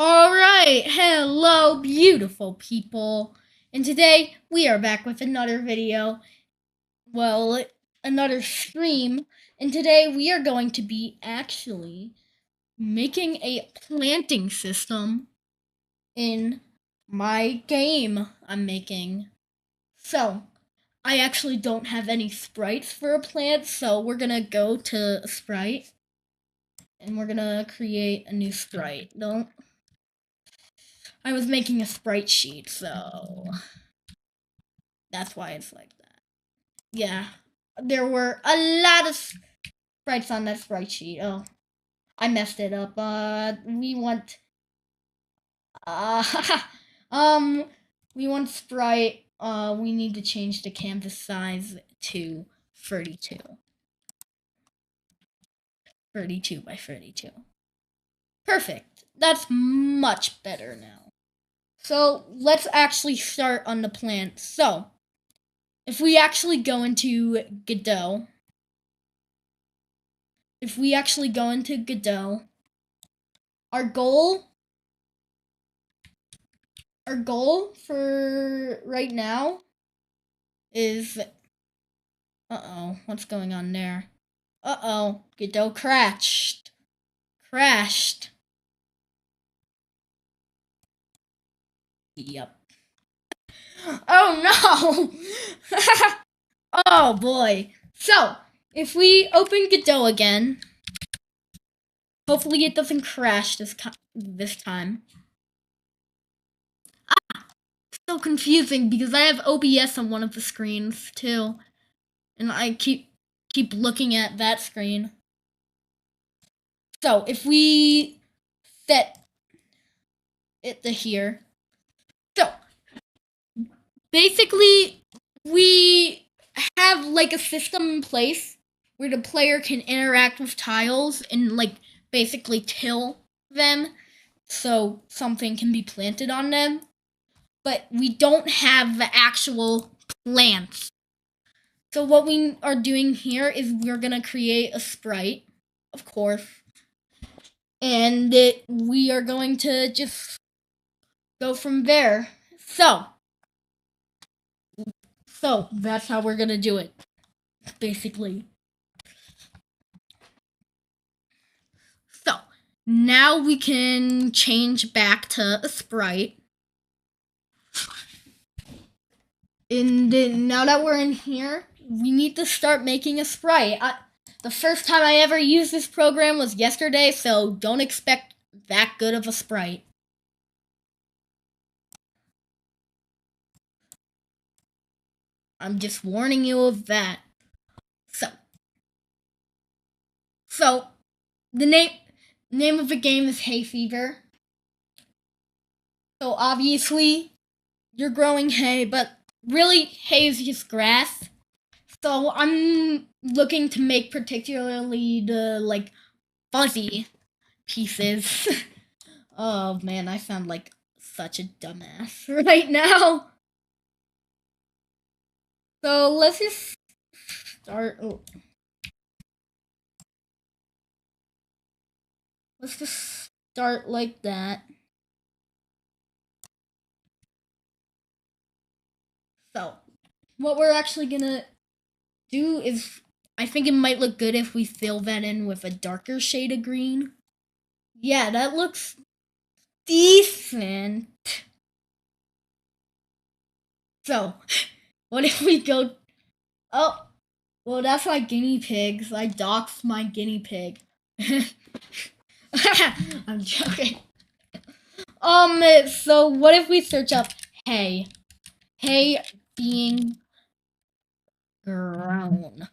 Alright, hello beautiful people. And today we are back with another video. Well, another stream. And today we are going to be actually making a planting system in my game I'm making. So, I actually don't have any sprites for a plant, so we're gonna go to a sprite and we're gonna create a new sprite. Don't I was making a sprite sheet, so that's why it's like that. Yeah, there were a lot of sprites on that sprite sheet. Oh, I messed it up. We want uh, um, we want sprite. We need to change the canvas size to 32. 32 by 32. Perfect. That's much better now. So let's actually start on the plant. So if we actually go into Godot, our goal for right now is what's going on there? Godot crashed. Crashed. Yep. Oh no! Oh boy. So, if we open Godot again, hopefully it doesn't crash this time. So confusing because I have OBS on one of the screens too, and I keep looking at that screen. So if we set it to here, so basically we have like a system in place where the player can interact with tiles and like basically till them so something can be planted on them, but we don't have the actual plants. So what we are doing here is we're gonna create a sprite, of course, and we are going to just go from there. So that's how we're gonna do it, basically. So now we can change back to a sprite. And now that we're in here, we need to start making a sprite. The first time I ever used this program was yesterday, so don't expect that good of a sprite. I'm just warning you of that. So the name of the game is Hay Fever. So obviously you're growing hay, but really hay is just grass. So I'm looking to make particularly the like fuzzy pieces. Oh man, I sound like such a dumbass right now. So let's just start. Let's just start like that. So what we're actually gonna do is, I think it might look good if we fill that in with a darker shade of green. Yeah, that looks decent. So, what if we go? Oh, well, that's my guinea pigs. I doxed my guinea pig. I'm joking. So what if we search up hay? Hay being grown.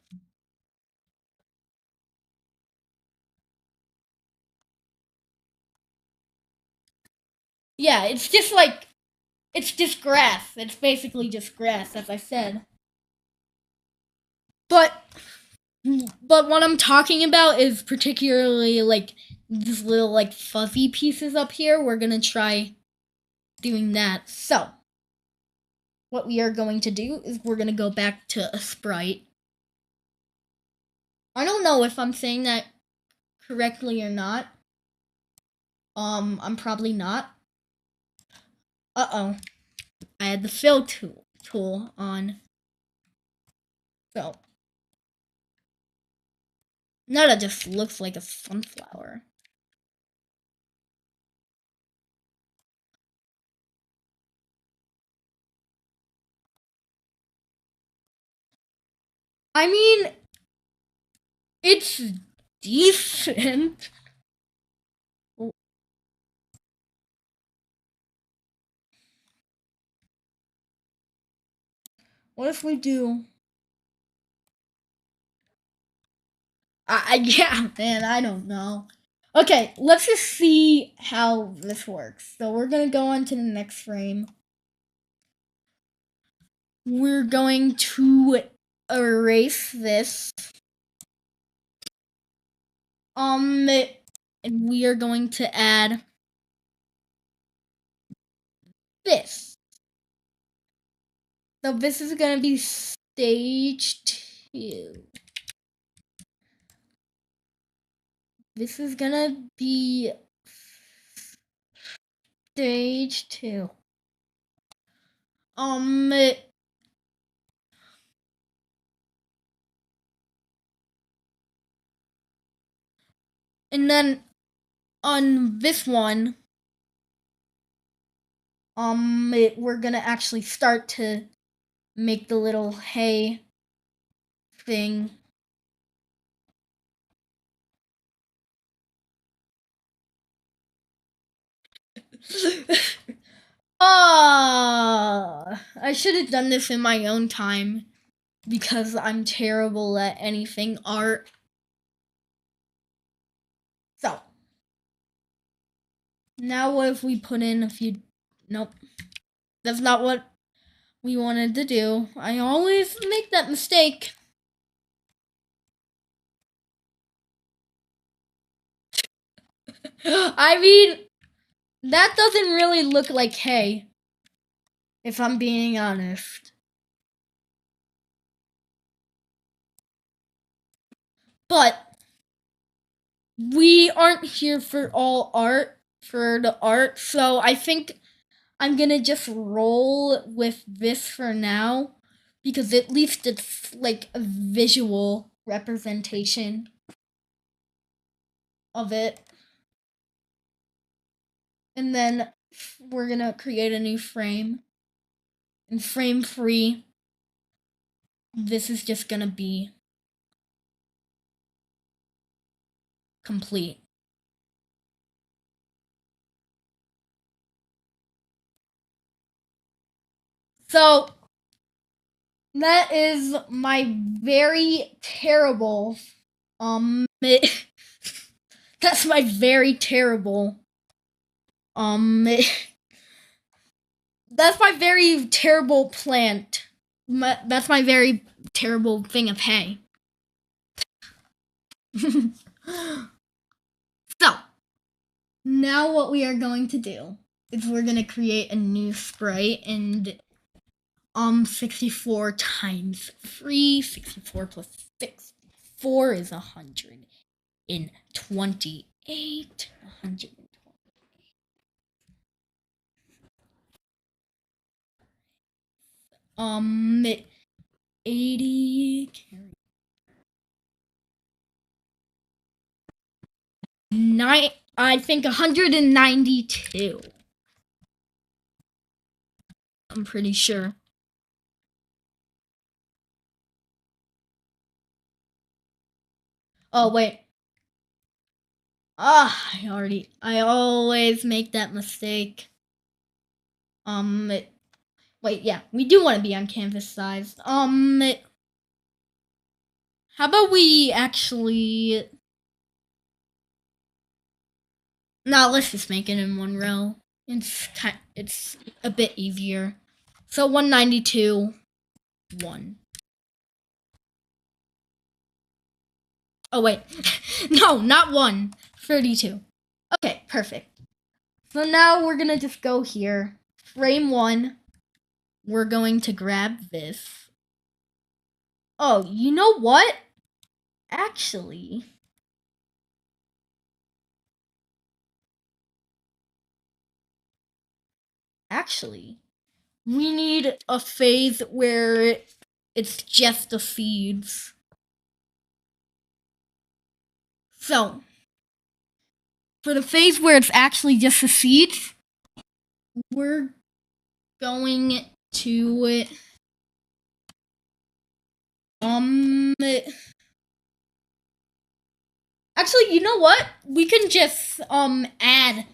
Yeah, it's just grass. It's basically just grass, as I said. But what I'm talking about is particularly like these little like fuzzy pieces up here. We're gonna try doing that. So what we are going to do is we're gonna go back to a sprite. I don't know if I'm saying that correctly or not. I'm probably not. Uh-oh. I had the fill tool on. So now that just looks like a sunflower. I mean, it's decent. What if we do? Yeah, man, I don't know. Okay, let's just see how this works. So we're gonna go on to the next frame. We're going to erase this. And we are going to add this. So this is gonna be stage 2. This is gonna be stage 2. And then on this one, we're gonna actually start to make the little hay thing. I should have done this in my own time because I'm terrible at anything art. So, now what if we put in a few... Nope. That's not what we wanted to do. I always make that mistake. I mean, that doesn't really look like hay, if I'm being honest. But we aren't here for the art, so I think I'm gonna just roll with this for now, because at least it's like a visual representation of it. And then we're gonna create a new frame. In frame 3, this is just gonna be complete. So that is my very terrible that's my very terrible that's my very terrible plant. That's my very terrible thing of hay. So now what we are going to do is we're going to create a new sprite, and 64 times 3, 64 plus 64 is 128. 128. 80 nine, I think 192. I'm pretty sure. Oh wait. I always make that mistake. Wait, yeah, we do want to be on canvas size. How about we actually... No, let's just make it in one row. It's a bit easier. So 192, 1. Oh wait, no, not 1. 32. Okay, perfect. So now we're gonna just go here. Frame 1. We're going to grab this. Oh, you know what? Actually, Actually, we need a phase where it's just the seeds. So, for the phase where it's actually just the seeds, we're going to actually, you know what? We can just add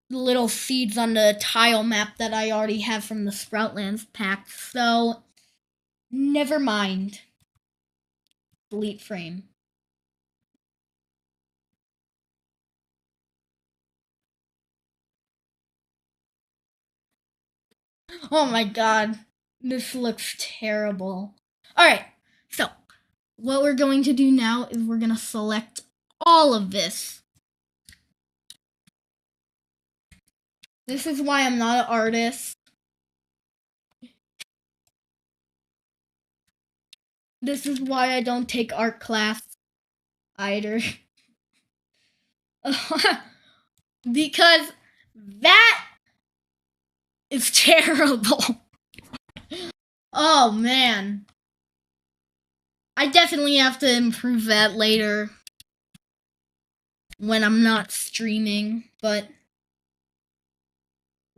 little seeds on the tile map that I already have from the Sproutlands pack. So, never mind. Delete frame. Oh my god. This looks terrible. Alright, so what we're going to do now is we're going to select all of this. This is why I'm not an artist. This is why I don't take art class either. Because that is terrible. Oh man. I definitely have to improve that later when I'm not streaming, but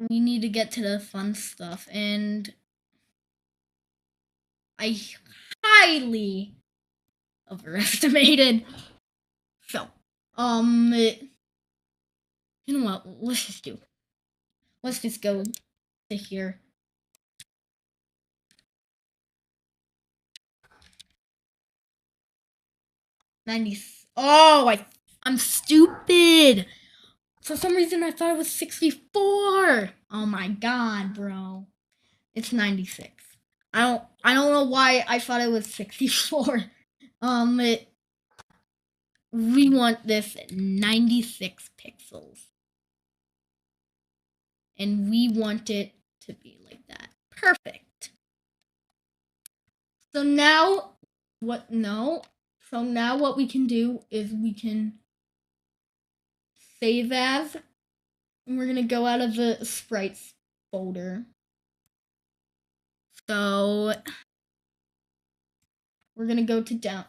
we need to get to the fun stuff, and I highly overestimated. So, you know what? Let's just go to here. Oh, I'm stupid. For some reason, I thought it was 64. Oh my god, bro. It's 96. I don't know why I thought it was 64. We want this 96 pixels. And we want it to be like that. Perfect. So now what we can do is we can save as, and we're gonna go out of the sprites folder. So we're gonna go to downloads.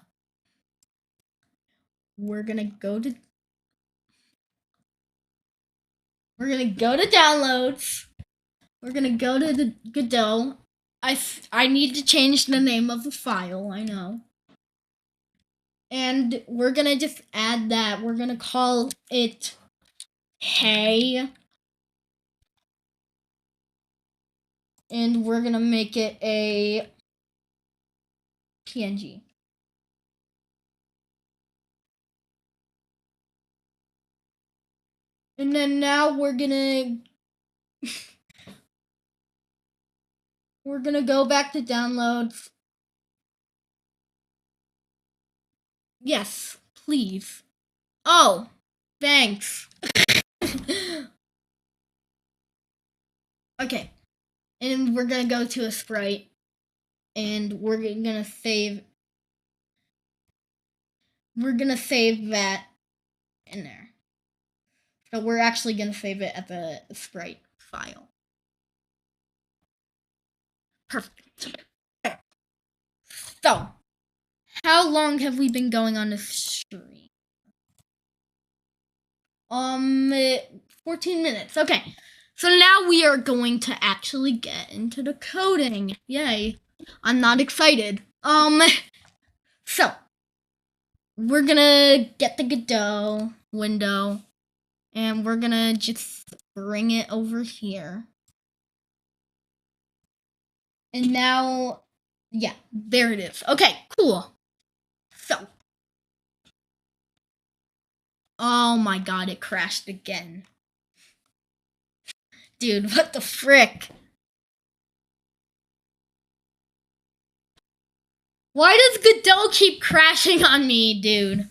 We're gonna go to the Godot. I need to change the name of the file, I know. And we're gonna just add that. We're gonna call it Hey. And we're gonna make it a PNG. And then now we're gonna go back to downloads. Yes, please. Oh, thanks. Okay. And we're gonna go to a sprite, and we're gonna save that in there. So we're actually gonna save it at the sprite file. Perfect. So, how long have we been going on this stream? 14 minutes. Okay. So now we are going to actually get into the coding. Yay. I'm not excited. So we're gonna get the Godot window, and we're gonna just bring it over here. And now, yeah, there it is. Okay, cool. So, oh my god, it crashed again. Dude, what the frick? Why does Godot keep crashing on me, dude?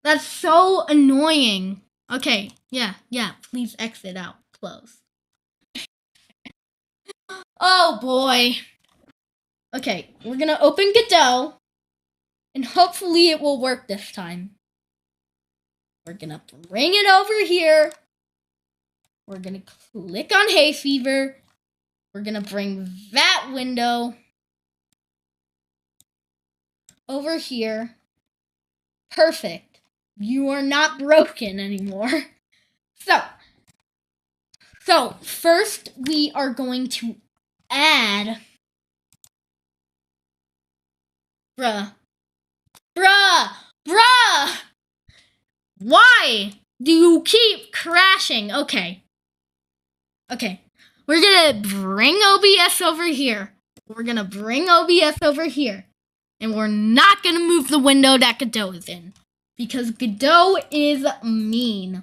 That's so annoying. Okay, yeah, please exit out. Close. Oh boy. Okay, we're gonna open Godot, and hopefully it will work this time. We're gonna bring it over here. We're going to click on hay fever. We're going to bring that window over here. Perfect. You are not broken anymore. So first we are going to add... Bruh. Why do you keep crashing? Okay. We're gonna bring OBS over here. And we're not gonna move the window that Godot is in. Because Godot is mean.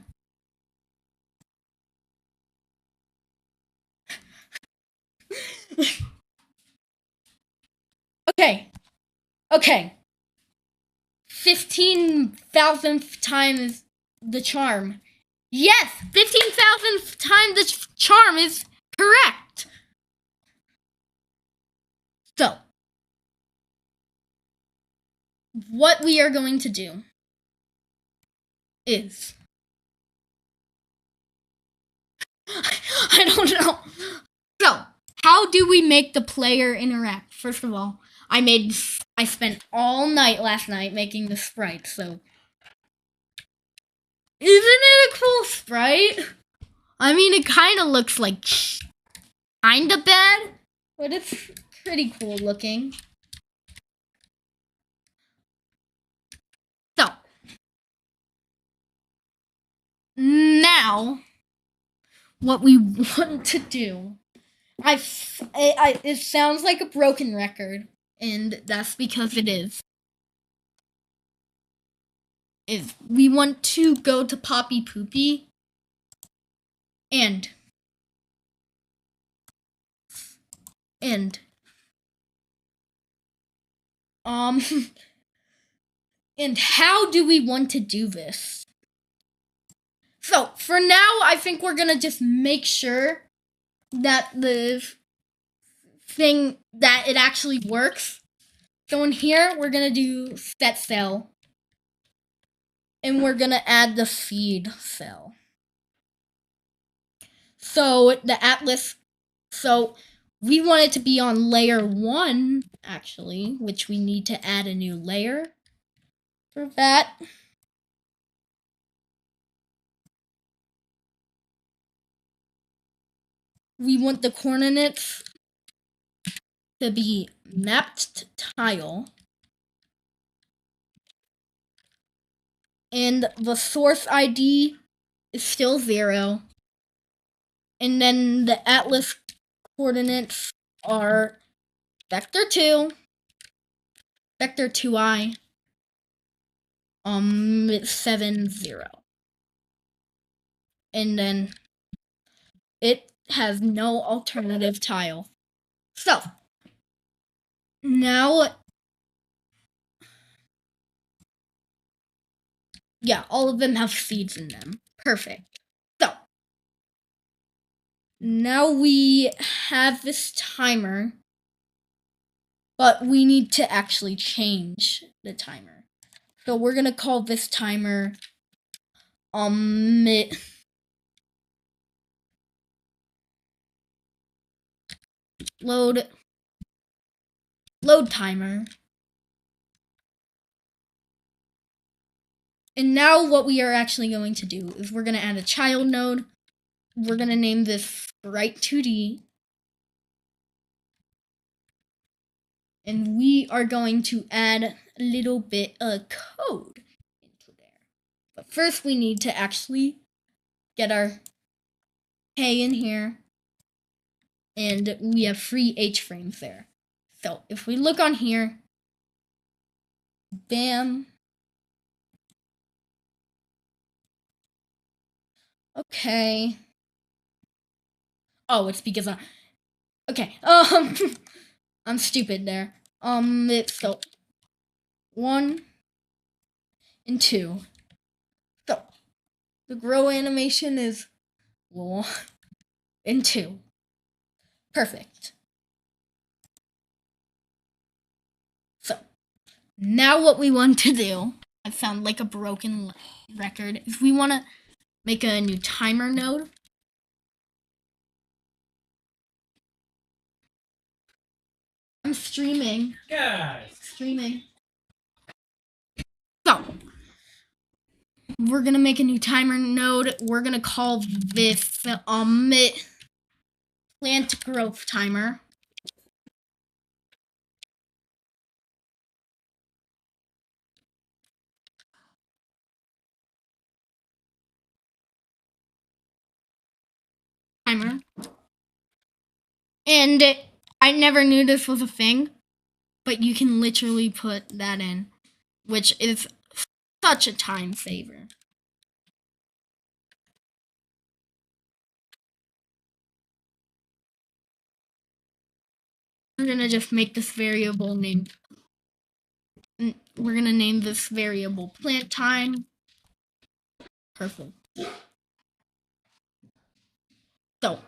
Okay. 15,000th time is the charm. Yes, 15,000th time the charm is correct. So, what we are going to do is... I don't know. So, how do we make the player interact? First of all, I spent all night last night making the sprite, so... Isn't it a cool sprite? I mean, it kind of looks like kinda bad, but it's pretty cool looking. So, now, what we want to do... it sounds like a broken record, and that's because it is. We want to go to Poppy Poopy and and how do we want to do this? So for now, I think we're gonna just make sure that the thing that it actually works. So in here, we're gonna do set cell. And we're gonna add the feed cell. So the atlas, so we want it to be on layer 1, actually, which we need to add a new layer for that. We want the coordinates to be mapped tile. And the source ID is still 0. And then the atlas coordinates are vector 2, vector 2i, it's 7, 0. And then it has no alternative tile. So, now, yeah, all of them have seeds in them. Perfect. So, now we have this timer, but we need to actually change the timer. So we're gonna call this timer, load timer. And now what we are actually going to do is we're going to add a child node. We're going to name this Sprite2D. And we are going to add a little bit of code into there. But first we need to actually get our K in here. And we have 3 H-frames there. So if we look on here, bam. Okay. Oh, it's because okay. I'm stupid there. It's so 1 and 2. So the grow animation is 1 and 2. Perfect. So now what we want to do, I sound like a broken record, is we want to make a new timer node. I'm streaming. Guys. Streaming. So, we're gonna make a new timer node. We're gonna call this plant growth timer. And I never knew this was a thing, but you can literally put that in, which is such a time saver. We're gonna just make this variable name. We're gonna name this variable plant time. Perfect. So,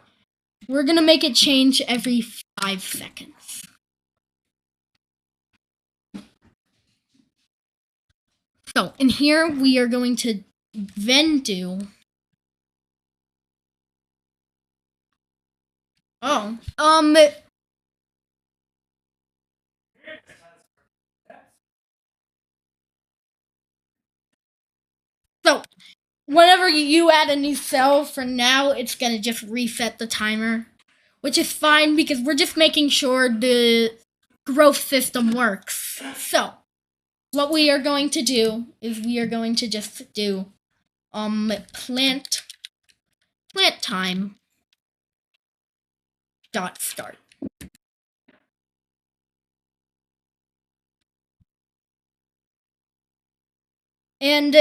we're gonna make it change every 5 seconds. So, in here, we are going to then do... So, whenever you add a new cell, for now, it's gonna just reset the timer. Which is fine, because we're just making sure the growth system works. So, what we are going to do is we are going to just do plant time dot start. And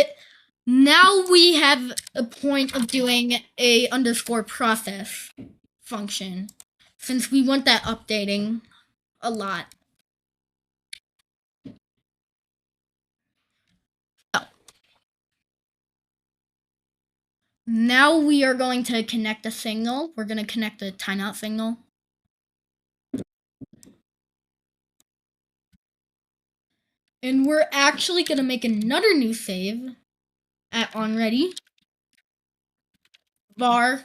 now we have a point of doing a underscore process function, since we want that updating a lot. So, now we are going to connect a signal. We're going to connect the timeout signal. And we're actually going to make another new save at onReady var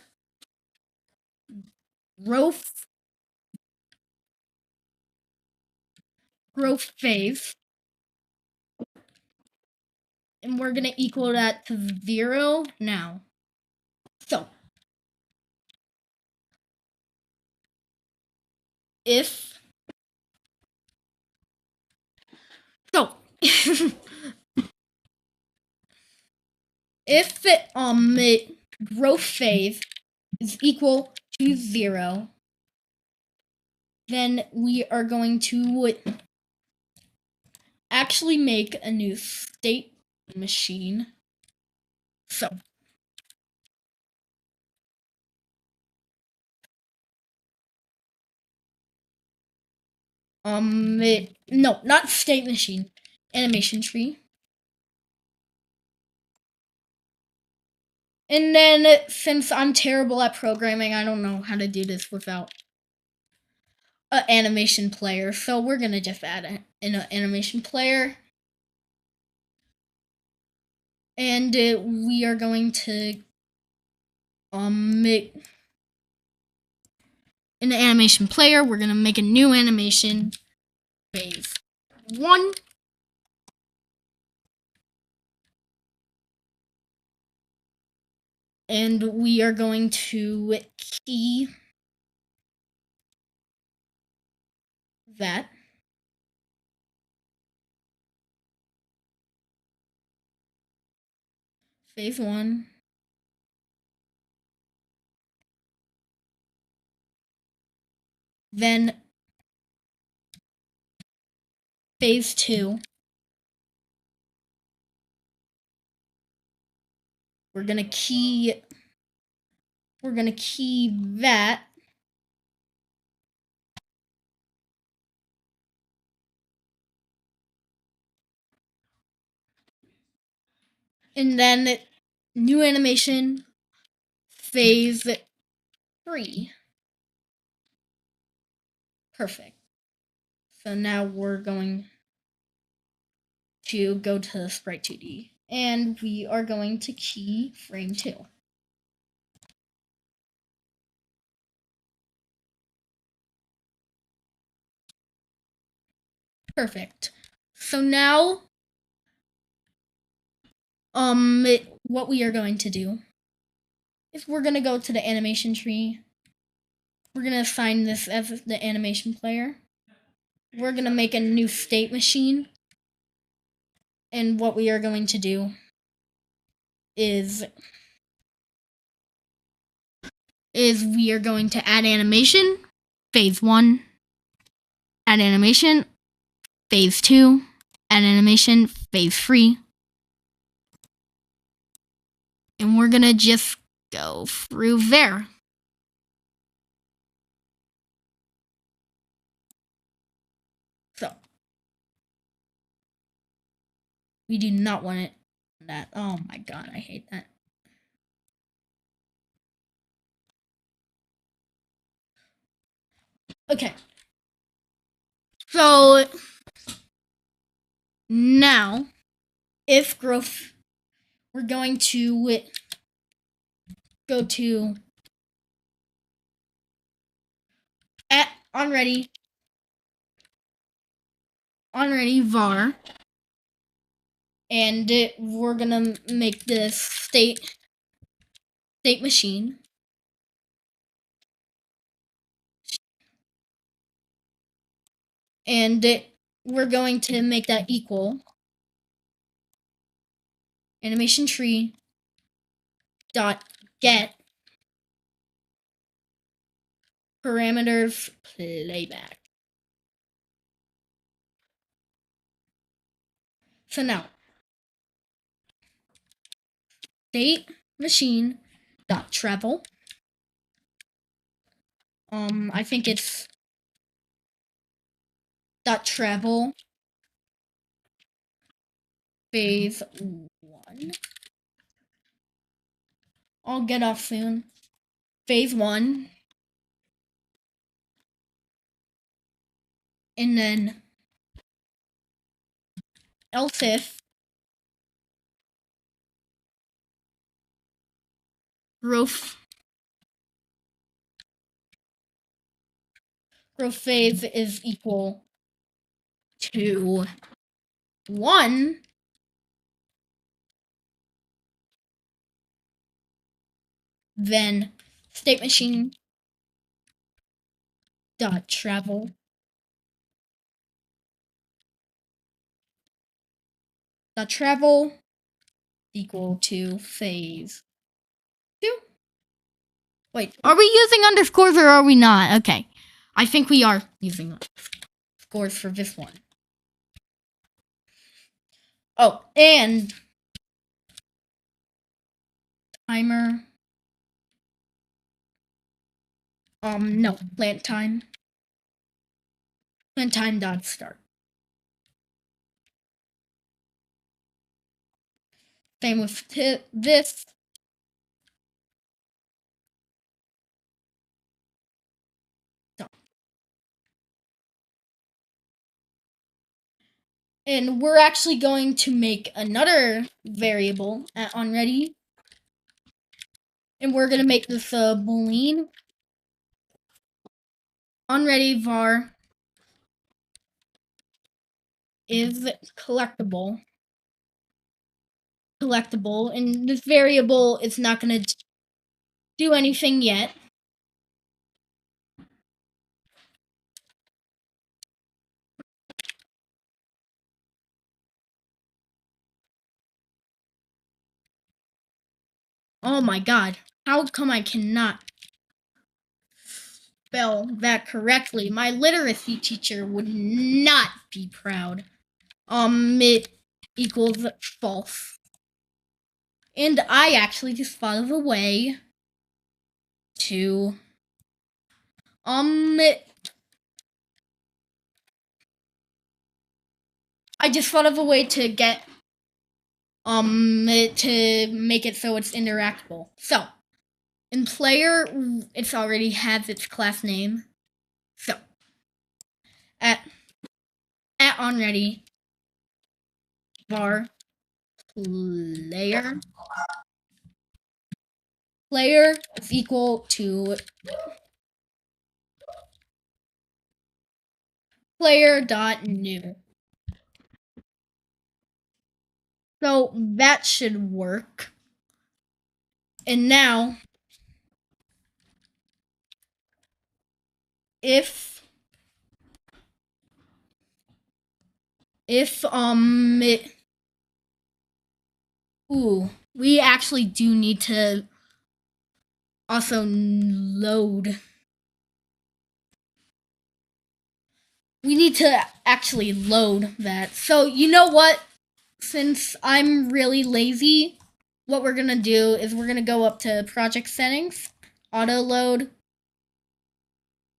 growth phase. And we're going to equal that to 0 now. So, if if growth phase is equal to 0, then we are going to actually make a new state machine. So, no, not state machine, animation tree. And then, since I'm terrible at programming, I don't know how to do this without an animation player. So we're gonna just add an animation player. And we are going to make in the animation player, we're gonna make a new animation phase 1. And we are going to key that. Phase 1. Then phase 2. We're gonna key that. And then new animation phase 3. Perfect. So now we're going to go to Sprite 2D. And we are going to key frame 2. Perfect. So now, what we are going to do is we're gonna go to the animation tree. We're gonna assign this as the animation player. We're gonna make a new state machine. And what we are going to do is we are going to add animation, phase 1, add animation, phase 2, add animation, phase 3. And we're gonna just go through there. So we do not want it that. Oh my god, I hate that. Okay. So now, if growth, we're going to go to at onReady var, and we're gonna make this state machine. And we're going to make that equal animation tree dot get parameters playback. So now, state machine dot travel. I think it's dot travel phase 1. I'll get off soon. Phase 1. And then else if growth phase is equal to 1, then state machine dot travel equal to phase 2. Wait, are we using underscores or are we not? Okay, I think we are using scores for this one. Oh, and timer. No, plant time. Plant time dot start. Same with this. So. And we're actually going to make another variable at onReady. And we're going to make this a boolean. onReady var is collectible. And this variable is not going to do anything yet. Oh my god, how come I cannot spell that correctly? My literacy teacher would not be proud. It equals false. And I actually just thought of a way to I just thought of a way to get to make it so it's interactable. So in player, it's already has its class name. So at onReady var player is equal to player.new. So that should work. And now, if it, we actually do need to also load. We need to actually load that. So you know what? Since I'm really lazy, what we're gonna do is we're gonna go up to project settings, auto load,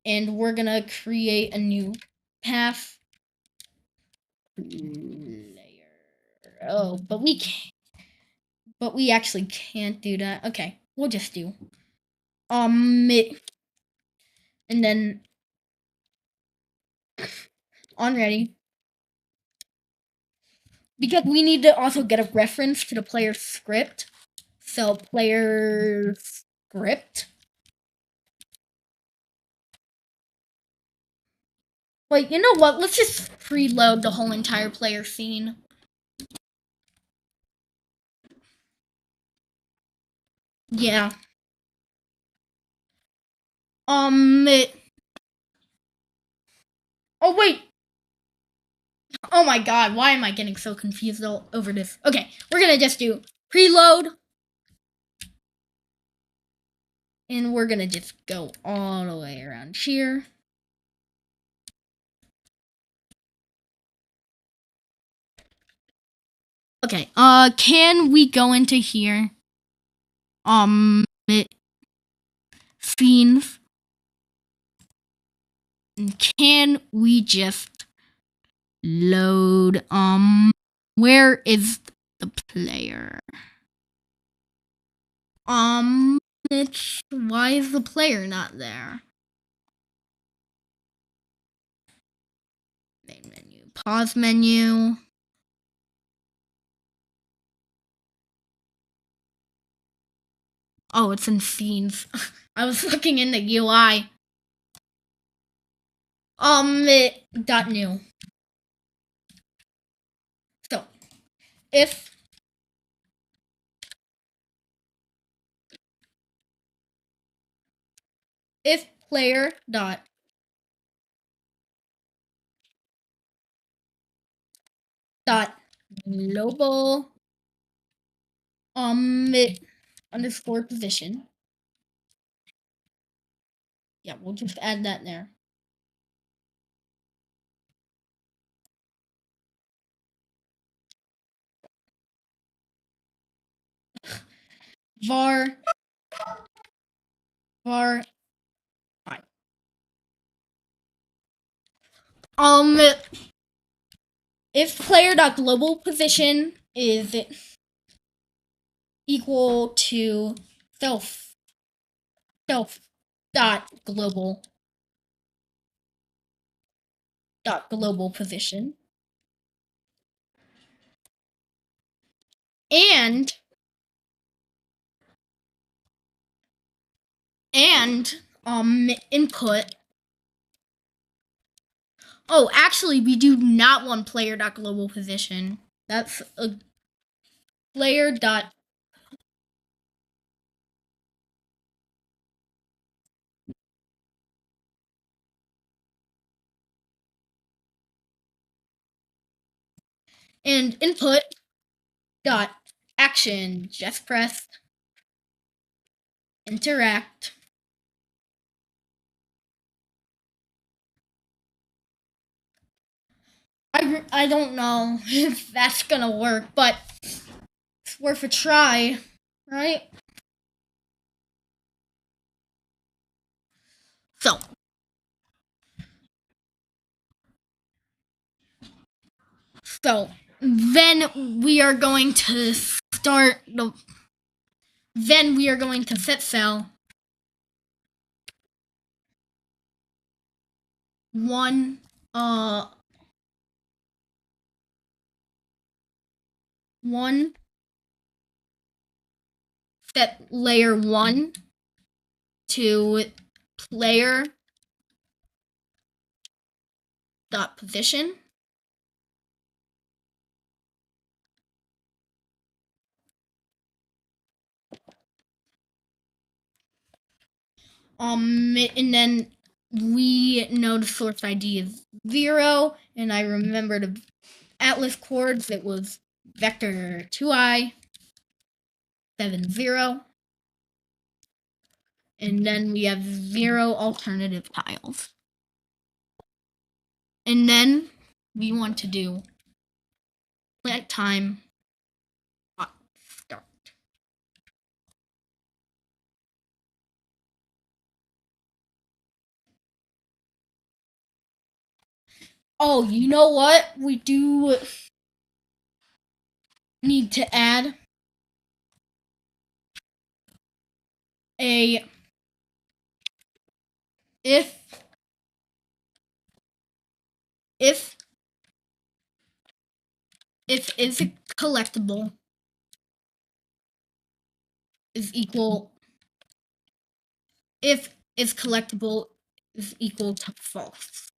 and we're gonna create a new path layer. Oh, but we can't. But we actually can't do that. Okay, we'll just do it, and then on ready, because we need to also get a reference to the player script. So player script. Wait, you know what? Let's just preload the whole entire player scene. Yeah. It. Oh wait. Oh my god, why am I getting so confused over this? Okay, we're gonna just do preload. And we're gonna just go all the way around here. Okay, can we go into here? It, scenes. Can we just load, where is the player? Why is the player not there? Main menu, pause menu. Oh, it's in scenes. I was looking in the UI. Dot new. So, if player dot global underscore position. Yeah, we'll just add that there. var var fine. If player dot global position is equal to self dot global position, and input. Oh, actually, we do not want player dot global position. That's a player dot. And input dot action. Just press interact. I don't know if that's gonna work, but it's worth a try, right? So then we are going to start the. Then we are going to set cell 1 1 set layer 1 to player dot position. And then we know the source ID is 0, and I remember the atlas chords. It was vector 2i 70, and then we have 0 alternative tiles. And then we want to do plant time start. Oh, you know what? We do need to add a if is a collectible is equal if is collectible is equal to false.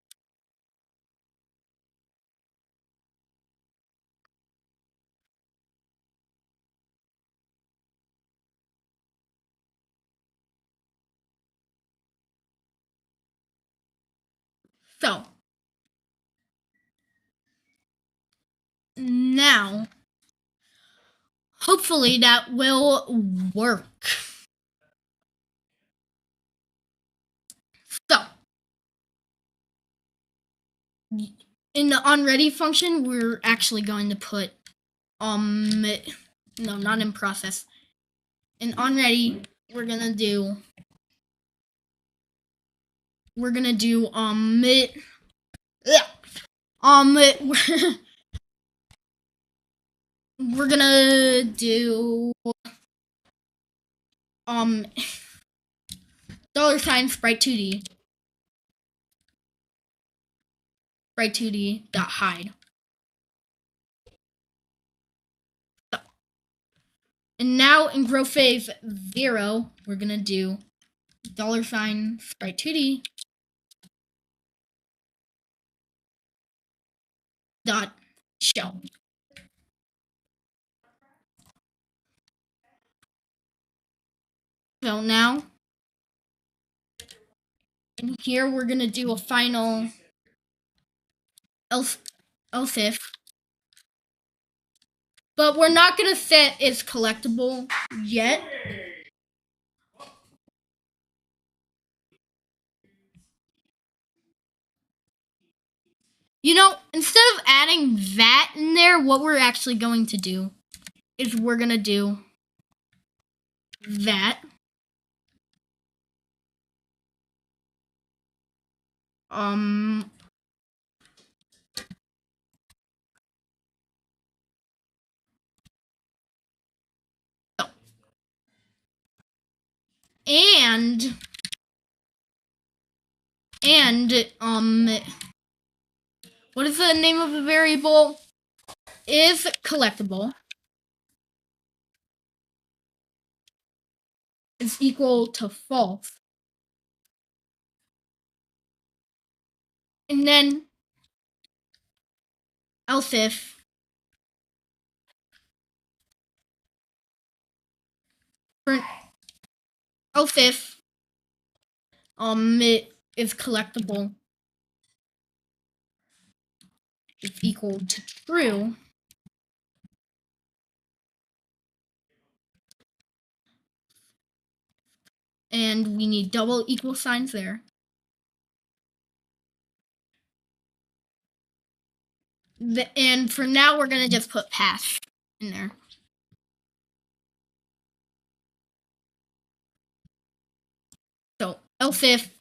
So now hopefully that will work. So in the onReady function, we're actually going to put no, not in process. In onReady, we're gonna do we're gonna do we're gonna do $ sprite2d sprite2d.hide. So, and now in grow phase 0, we're gonna do $sprite2d dot show. So now in here we're gonna do a final else if, but we're not gonna set its collectible yet. You know, instead of adding that in there, what we're actually going to do is we're gonna do that and what is the name of the variable? Is collectible is equal to false. And then else if it is collectible is equal to true. And we need double equal signs there. And for now, we're going to just put pass in there. So else if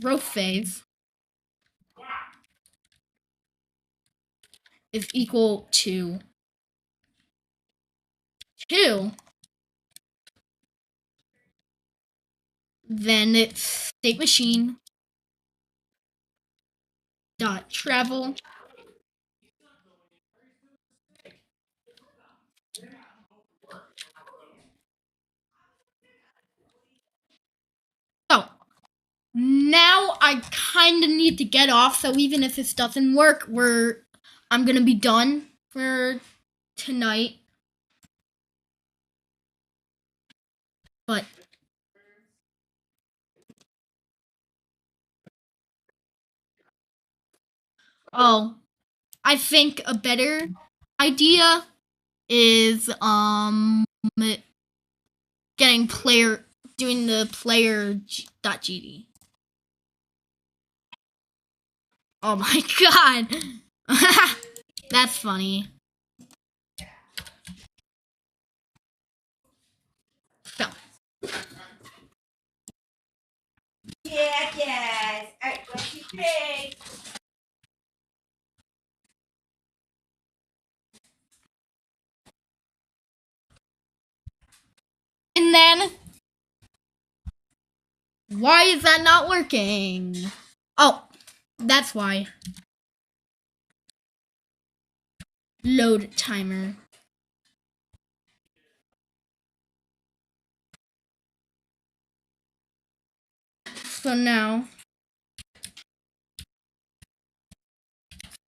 growth phase is equal to 2, then it's state machine dot travel so now I kind of need to get off, so even if this doesn't work, I'm gonna be done for tonight. But Oh, I think a better idea is getting player doing the player.gd. Oh my god. That's funny. So, Yes. Alright, what you think? and then why is that not working? Oh, that's why. Load timer. So now,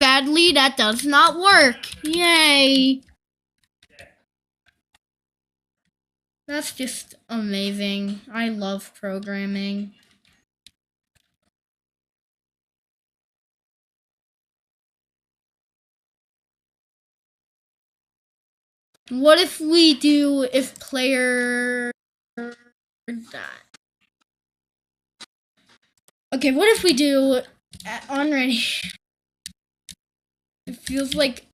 sadly, that does not work. Yay. That's just amazing. I love programming. What if we do if player that? Okay, what if we do on ready? It feels like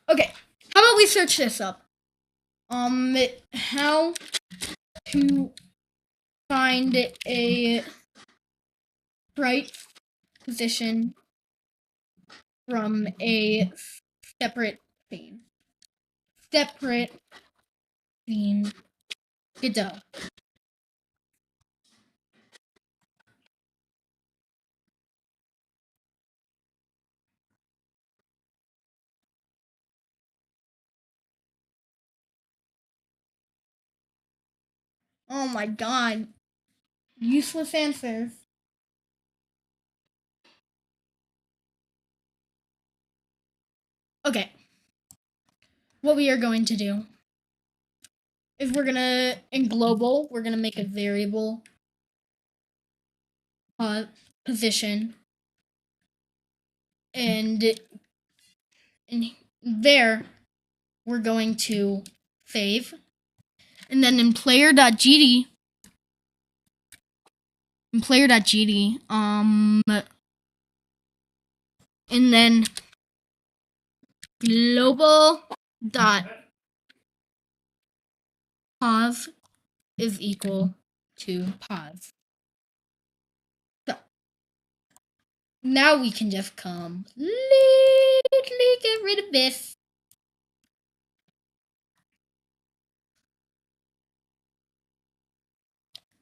okay. How about we search this up? How to find a right position from a separate scene. Separate scene. Godot. Oh my god. Useless answers. Okay. What we are going to do is we're gonna, in global, we're gonna make a variable position. And in there, we're going to save. And then in player.gd, and then global dot pause is equal to pause. So now we can just completely get rid of this.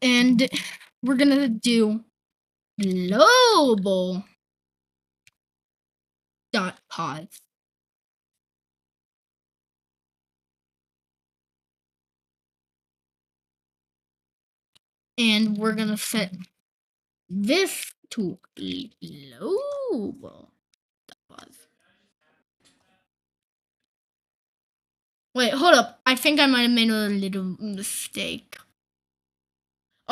And we're gonna do global dot pause. And we're gonna set this to global dot pause. Wait, hold up. I think I might have made a little mistake.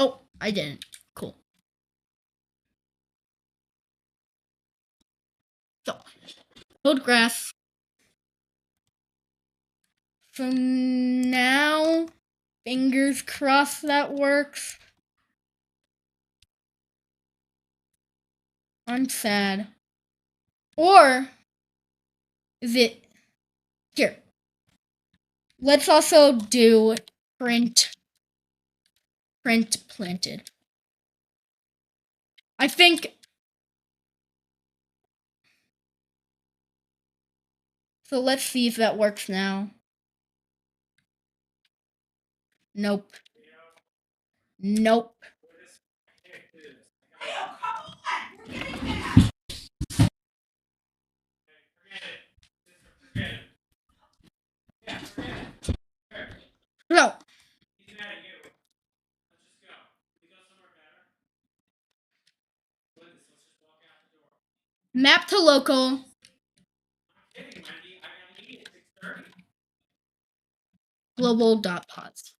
Oh, I didn't. Cool. So, code grass. So now, fingers crossed that works. I'm sad. Or is it here? Let's also do print planted. I think so. Let's see if that works now. Nope. Nope. No. Map to local. Global dot pause.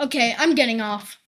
Okay, I'm getting off.